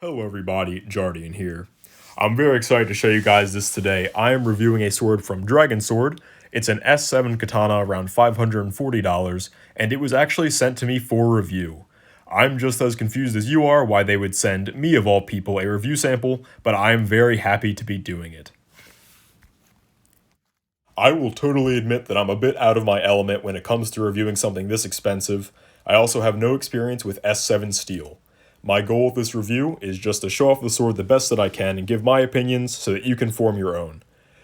Hello everybody, Jardian here. I'm very excited to show you guys this today. I am reviewing a sword from Dragon Sword. It's an S7 katana around $540, and it was actually sent to me for review. I'm just as confused as you are why they would send me of all people a review sample, but I'm very happy to be doing it. I will totally admit that I'm a bit out of my element when it comes to reviewing something this expensive. I also have no experience with S7 steel. My goal with this review is just to show off the sword the best that I can and give my opinions so that you can form your own.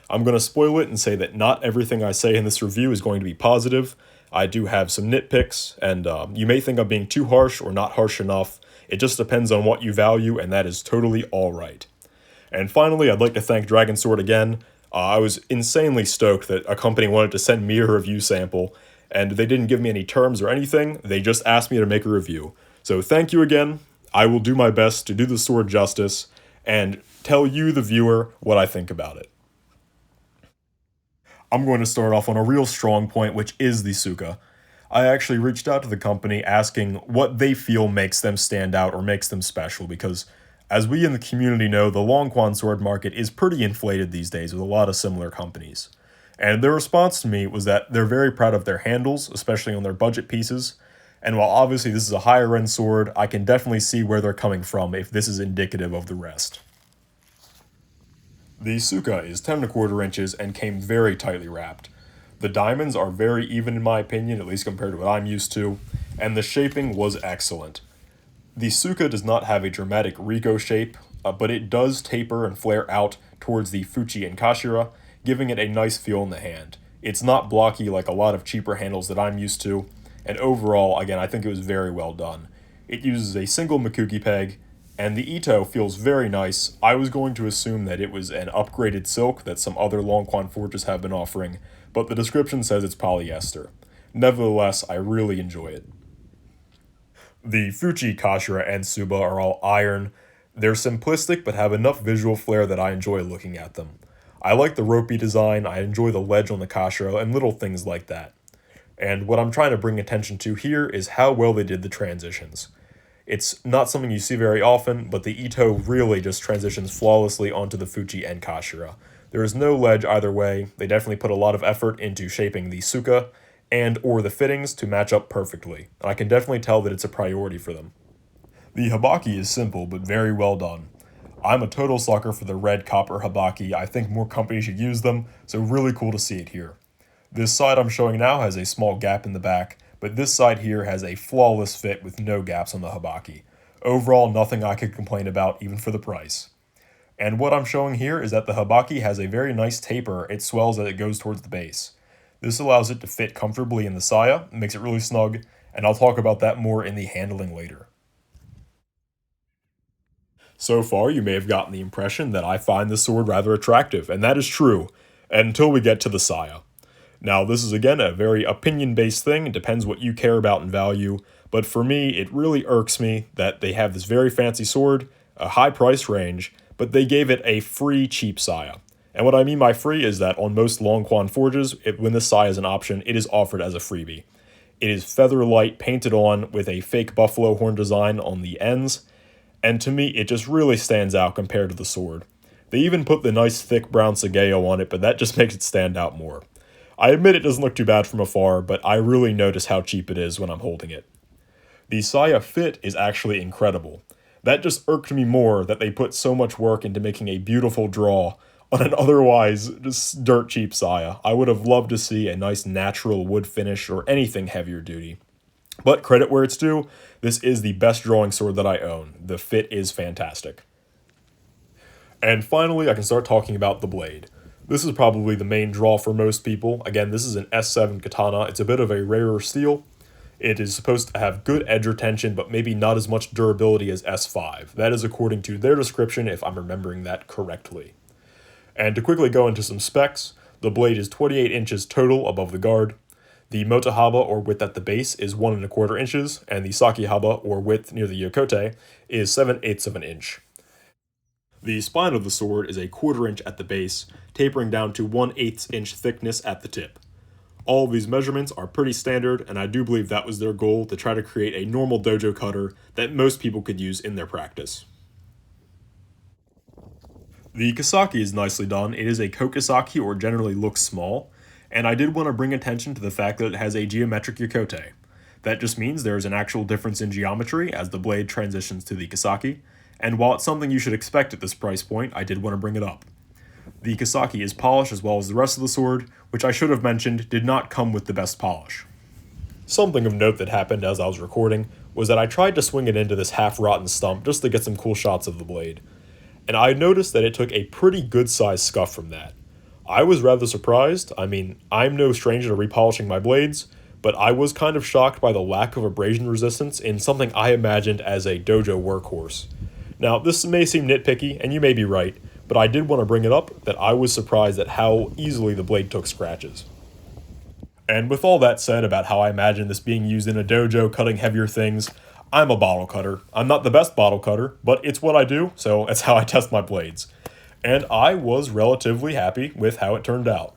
I'm going to spoil it and say that not everything I say in this review is going to be positive. I do have some nitpicks, and you may think I'm being too harsh or not harsh enough. It just depends on what you value, and that is totally alright. And finally, I'd like to thank Dragon Sword again. I was insanely stoked that a company wanted to send me a review sample, and they didn't give me any terms or anything, they just asked me to make a review. So thank you again. I will do my best to do the sword justice and tell you, the viewer, what I think about it. I'm going to start off on a real strong point, which is the Tsuka. I actually reached out to the company asking what they feel makes them stand out or makes them special, because as we in the community know, the Longquan sword market is pretty inflated these days with a lot of similar companies. And their response to me was that they're very proud of their handles, especially on their budget pieces. And while obviously this is a higher end sword, I can definitely see where they're coming from if this is indicative of the rest. The Tsuka is 10 1/4 inches and came very tightly wrapped. The diamonds are very even in my opinion, at least compared to what I'm used to, and the shaping was excellent. The Tsuka does not have a dramatic Rico shape, but it does taper and flare out towards the Fuchi and Kashira, giving it a nice feel in the hand. It's not blocky like a lot of cheaper handles that I'm used to, and overall, again, I think it was very well done. It uses a single Mikuki peg, and the Ito feels very nice. I was going to assume that it was an upgraded silk that some other Longquan forges have been offering, but the description says it's polyester. Nevertheless, I really enjoy it. The Fuchi Kashira and Suba are all iron. They're simplistic but have enough visual flair that I enjoy looking at them. I like the ropey design, I enjoy the ledge on the Kashira, and little things like that. And what I'm trying to bring attention to here is how well they did the transitions. It's not something you see very often, but the Ito really just transitions flawlessly onto the Fuchi and Kashira. There is no ledge either way. They definitely put a lot of effort into shaping the Tsuka and or the fittings to match up perfectly. And I can definitely tell that it's a priority for them. The Habaki is simple but very well done. I'm a total sucker for the red copper Habaki. I think more companies should use them, so really cool to see it here. This side I'm showing now has a small gap in the back, but this side here has a flawless fit with no gaps on the Habaki. Overall, nothing I could complain about even for the price. And what I'm showing here is that the Habaki has a very nice taper. It swells as it goes towards the base. This allows it to fit comfortably in the saya, makes it really snug, and I'll talk about that more in the handling later. So far, you may have gotten the impression that I find this sword rather attractive, and that is true, until we get to the saya. Now, this is again a very opinion-based thing, it depends what you care about and value, but for me, it really irks me that they have this very fancy sword, a high price range, but they gave it a free cheap saya. And what I mean by free is that on most Longquan forges, when this saya is an option, it is offered as a freebie. It is feather light painted on with a fake buffalo horn design on the ends, and to me, it just really stands out compared to the sword. They even put the nice thick brown Sageo on it, but that just makes it stand out more. I admit it doesn't look too bad from afar, but I really notice how cheap it is when I'm holding it. The saya fit is actually incredible. That just irked me more that they put so much work into making a beautiful draw on an otherwise just dirt cheap saya. I would have loved to see a nice natural wood finish or anything heavier duty. But credit where it's due, this is the best drawing sword that I own. The fit is fantastic. And finally, I can start talking about the blade. This is probably the main draw for most people. Again, this is an S7 katana. It's a bit of a rarer steel. It is supposed to have good edge retention, but maybe not as much durability as S5. That is according to their description, if I'm remembering that correctly. And to quickly go into some specs, the blade is 28 inches total above the guard. The motahaba, or width at the base, is 1 1/4 inches, and the sakihaba, or width near the yokote, is 7/8 of an inch. The spine of the sword is a 1/4 inch at the base, tapering down to 1/8 inch thickness at the tip. All of these measurements are pretty standard, and I do believe that was their goal, to try to create a normal dojo cutter that most people could use in their practice. The Kasaki is nicely done. It is a kokisaki, or generally looks small, and I did want to bring attention to the fact that it has a geometric yokote. That just means there is an actual difference in geometry as the blade transitions to the Kasaki, and while it's something you should expect at this price point, I did want to bring it up. The Kasaki is polished as well as the rest of the sword, which I should have mentioned did not come with the best polish. Something of note that happened as I was recording was that I tried to swing it into this half-rotten stump just to get some cool shots of the blade, and I noticed that it took a pretty good-sized scuff from that. I was rather surprised. I mean, I'm no stranger to repolishing my blades, but I was kind of shocked by the lack of abrasion resistance in something I imagined as a dojo workhorse. Now, this may seem nitpicky, and you may be right, but I did want to bring it up that I was surprised at how easily the blade took scratches. And with all that said about how I imagine this being used in a dojo cutting heavier things, I'm a bottle cutter. I'm not the best bottle cutter, but it's what I do, so it's how I test my blades. And I was relatively happy with how it turned out.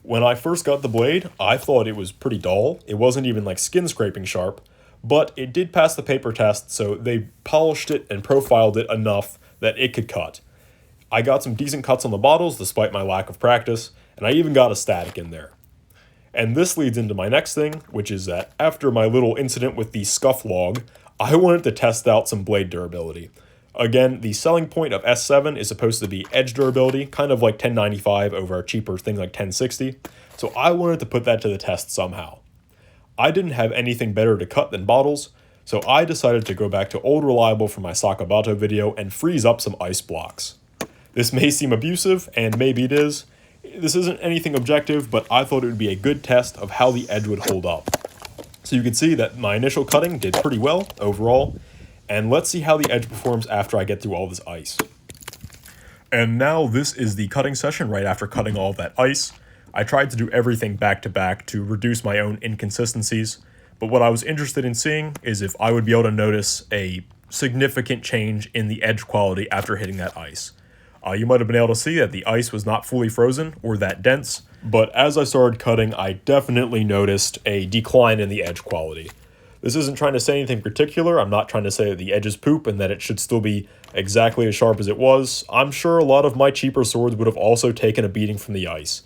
When I first got the blade, I thought it was pretty dull. It wasn't even like skin scraping sharp, but it did pass the paper test, so they polished it and profiled it enough that it could cut. I got some decent cuts on the bottles despite my lack of practice, and I even got a static in there. And this leads into my next thing, which is that after my little incident with the scuff log, I wanted to test out some blade durability. Again, the selling point of S7 is supposed to be edge durability, kind of like 1095 over a cheaper thing like 1060, so I wanted to put that to the test somehow. I didn't have anything better to cut than bottles, so I decided to go back to old reliable from my Sakabato video and freeze up some ice blocks. This may seem abusive, and maybe it is. This isn't anything objective, but I thought it would be a good test of how the edge would hold up. So you can see that my initial cutting did pretty well overall, and let's see how the edge performs after I get through all this ice. And now this is the cutting session right after cutting all that ice. I tried to do everything back to back to reduce my own inconsistencies, but what I was interested in seeing is if I would be able to notice a significant change in the edge quality after hitting that ice. You might have been able to see that the ice was not fully frozen or that dense, but as I started cutting, I definitely noticed a decline in the edge quality. This isn't trying to say anything particular. I'm not trying to say that the edges poop and that it should still be exactly as sharp as it was. I'm sure a lot of my cheaper swords would have also taken a beating from the ice.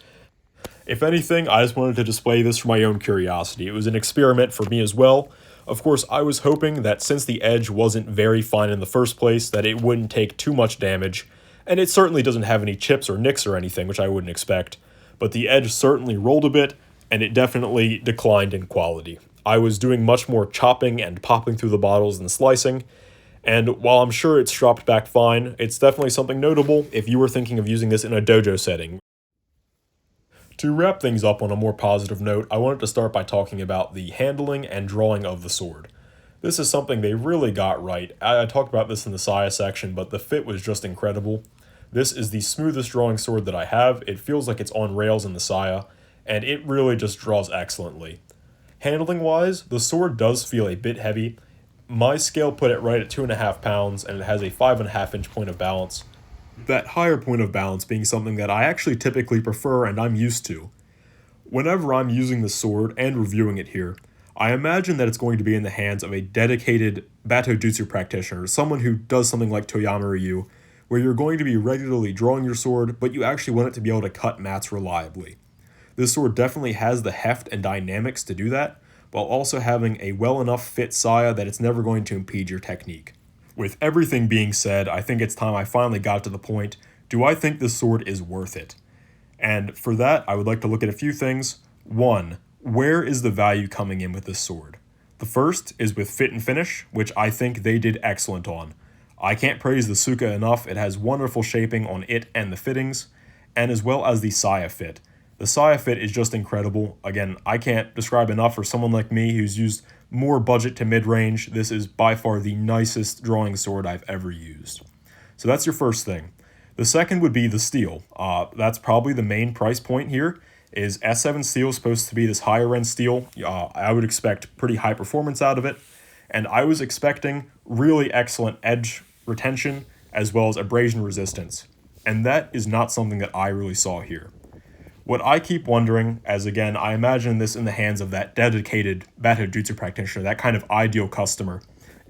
If anything, I just wanted to display this for my own curiosity. It was an experiment for me as well. Of course, I was hoping that since the edge wasn't very fine in the first place, that it wouldn't take too much damage. And it certainly doesn't have any chips or nicks or anything, which I wouldn't expect. But the edge certainly rolled a bit, and it definitely declined in quality. I was doing much more chopping and popping through the bottles than slicing, and while I'm sure it's dropped back fine, it's definitely something notable if you were thinking of using this in a dojo setting. To wrap things up on a more positive note, I wanted to start by talking about the handling and drawing of the sword. This is something they really got right. I talked about this in the Saya section, but the fit was just incredible. This is the smoothest drawing sword that I have. It feels like it's on rails in the Saya, and it really just draws excellently. Handling-wise, the sword does feel a bit heavy. My scale put it right at 2.5 pounds, and it has a 5.5 inch point of balance. That higher point of balance being something that I actually typically prefer and I'm used to. Whenever I'm using the sword and reviewing it here, I imagine that it's going to be in the hands of a dedicated Bato Jutsu practitioner, someone who does something like Toyama Ryu, where you're going to be regularly drawing your sword, but you actually want it to be able to cut mats reliably. This sword definitely has the heft and dynamics to do that, while also having a well enough fit saya that it's never going to impede your technique. With everything being said, I think it's time I finally got to the point, do I think this sword is worth it? And for that, I would like to look at a few things. 1. Where is the value coming in with this sword? The first is with fit and finish, which I think they did excellent on. I can't praise the Tsuka enough. It has wonderful shaping on it and the fittings, and as well as the saya fit. The saya fit is just incredible. Again, I can't describe enough for someone like me who's used more budget to mid-range. This is by far the nicest drawing sword I've ever used. So that's your first thing. The second would be the steel. That's probably the main price point here. Is S7 steel supposed to be this higher end steel? I would expect pretty high performance out of it, and I was expecting really excellent edge retention as well as abrasion resistance, and that is not something that I really saw here. What I keep wondering, as again, I imagine this in the hands of that dedicated Bato Jutsu practitioner, that kind of ideal customer,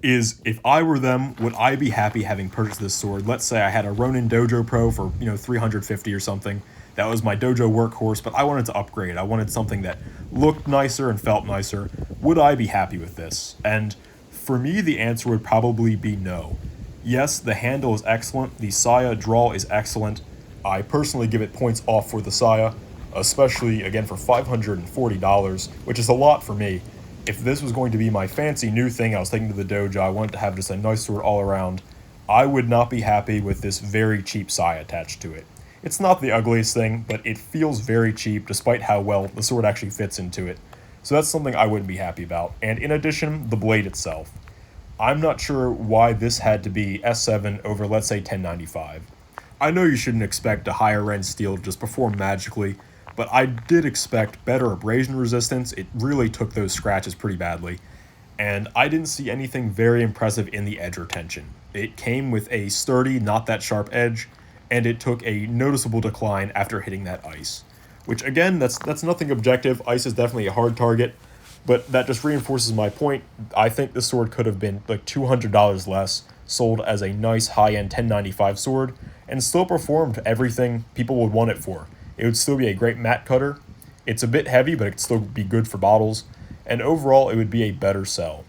is if I were them, would I be happy having purchased this sword? Let's say I had a Ronin Dojo Pro for, 350 or something. That was my dojo workhorse, but I wanted to upgrade. I wanted something that looked nicer and felt nicer. Would I be happy with this? And for me, the answer would probably be no. Yes, the handle is excellent. The Saya draw is excellent. I personally give it points off for the Saya, especially, again, for $540, which is a lot for me. If this was going to be my fancy new thing I was taking to the dojo, I wanted to have just a nice sword all around, I would not be happy with this very cheap Saya attached to it. It's not the ugliest thing, but it feels very cheap despite how well the sword actually fits into it. So that's something I wouldn't be happy about. And in addition, the blade itself. I'm not sure why this had to be S7 over, let's say, 1095. I know you shouldn't expect a higher end steel to just perform magically, but I did expect better abrasion resistance. It really took those scratches pretty badly. And I didn't see anything very impressive in the edge retention. It came with a sturdy, not that sharp edge, and it took a noticeable decline after hitting that ice. Which again, that's nothing objective. Ice is definitely a hard target, but that just reinforces my point. I think this sword could have been like $200 less, sold as a nice high-end 1095 sword, and still performed everything people would want it for. It would still be a great mat cutter. It's a bit heavy, but it could still be good for bottles, and overall it would be a better sell.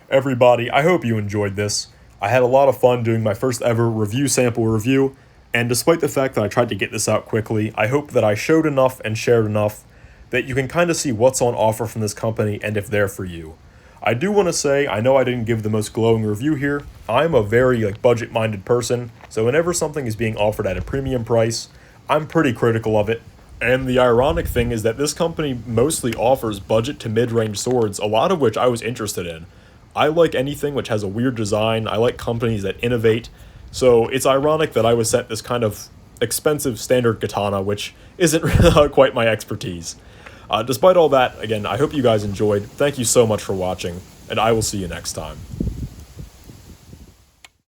Everybody, I hope you enjoyed this. I had a lot of fun doing my first ever review sample review, and despite the fact that I tried to get this out quickly, I hope that I showed enough and shared enough that you can kind of see what's on offer from this company and if they're for you. I do want to say, I know I didn't give the most glowing review here. I'm a very budget-minded person, so whenever something is being offered at a premium price, I'm pretty critical of it. And the ironic thing is that this company mostly offers budget to mid-range swords, a lot of which I was interested in. I like anything which has a weird design. I like companies that innovate. So it's ironic that I was sent this kind of expensive standard katana, which isn't quite my expertise. Despite all that, again, I hope you guys enjoyed. Thank you so much for watching, and I will see you next time.